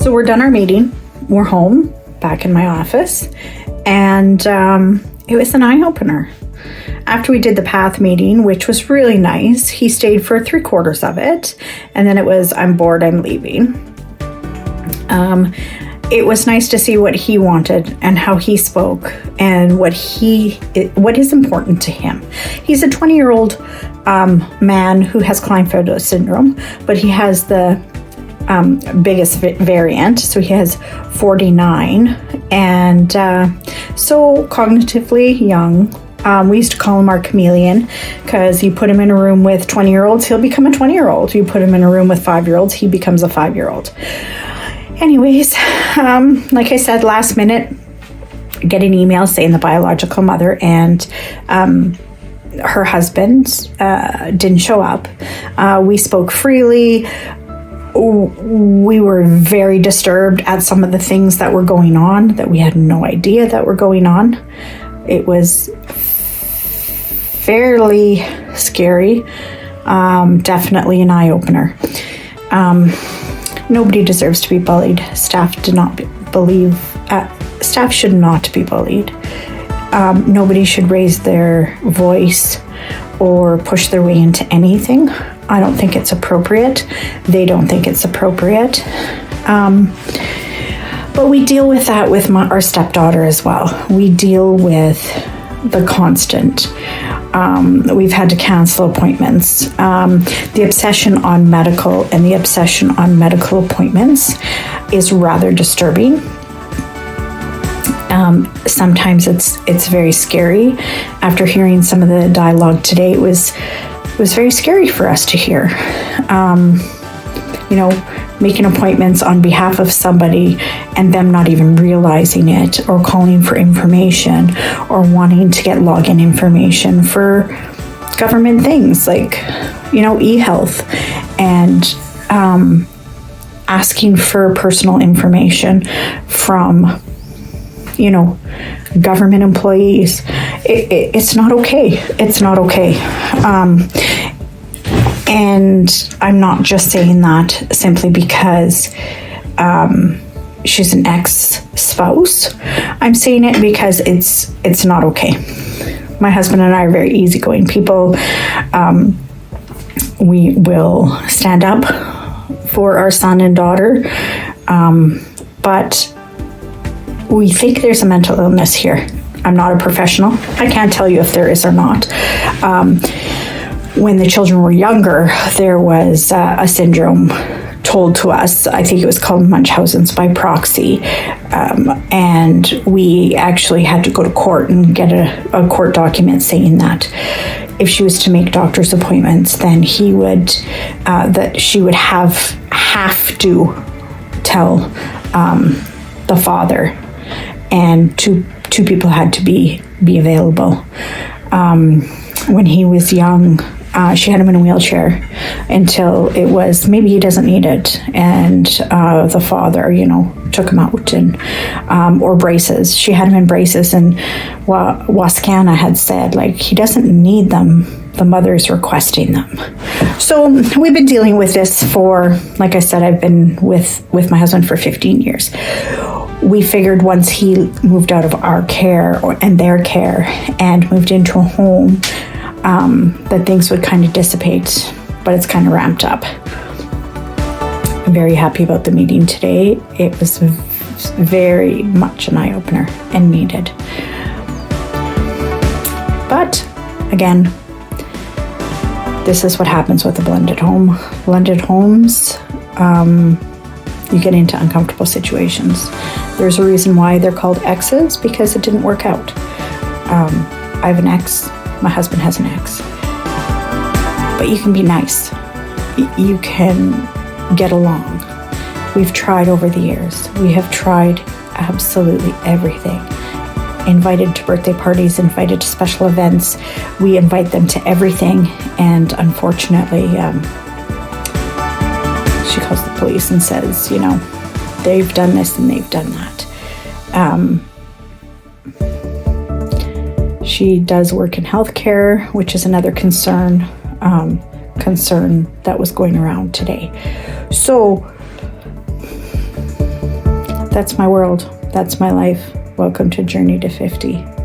So we're done our meeting. We're home, back in my office, and it was an eye-opener. After we did the PATH meeting, which was really nice, he stayed for 3/4 of it, and then it was, I'm bored, I'm leaving. It was nice to see what he wanted and how he spoke and what is important to him. He's a 20-year-old man who has Klinefelter syndrome, but he has the biggest variant, so he has 49, and so cognitively young. We used to call him our chameleon because you put him in a room with 20-year-olds, he'll become a 20-year-old. You put him in a room with 5-year-olds, he becomes a 5-year-old. Anyways, like I said, last minute, get an email saying the biological mother and her husband didn't show up. We spoke freely. We were very disturbed at some of the things that were going on that we had no idea that were going on. It was fairly scary, definitely an eye-opener. Nobody deserves to be bullied. Staff should not be bullied. Nobody should raise their voice or push their way into anything. I don't think it's appropriate. They don't think it's appropriate. But we deal with that with our stepdaughter as well. We deal with the constant. We've had to cancel appointments. The obsession on medical and the obsession on medical appointments is rather disturbing. Sometimes it's very scary. After hearing some of the dialogue today, it was very scary for us to hear. Making appointments on behalf of somebody and them not even realizing it, or calling for information, or wanting to get login information for government things like, e-health, and asking for personal information from, government employees. It's not okay. It's not okay. And I'm not just saying that simply because she's an ex-spouse. I'm saying it because it's not okay. My husband and I are very easygoing people. We will stand up for our son and daughter, but we think there's a mental illness here. I'm not a professional. I can't tell you if there is or not. When the children were younger, there was a syndrome told to us. I think it was called Munchausen's by proxy. And we actually had to go to court and get a court document saying that if she was to make doctor's appointments, then she would have to tell the father, and two people had to be available. When he was young, she had him in a wheelchair until it was, maybe he doesn't need it. And the father, took him out or braces. She had him in braces, and Wascana had said, he doesn't need them. The mother's requesting them. So we've been dealing with this for, like I said, I've been with my husband for 15 years. We figured once he moved out of our care and their care and moved into a home, that things would kind of dissipate, but it's kind of ramped up. I'm very happy about the meeting today. It was very much an eye-opener and needed. But again, this is what happens with a blended home. Blended homes, you get into uncomfortable situations. There's a reason why they're called exes, because it didn't work out. I have an ex. My husband has an ex. But you can be nice. You can get along. We've tried over the years. We have tried absolutely everything. Invited to birthday parties, invited to special events. We invite them to everything. And unfortunately, she calls the police and says, they've done this and they've done that. She does work in healthcare, which is another concern that was going around today. So that's my world. That's my life. Welcome to Journey to 50.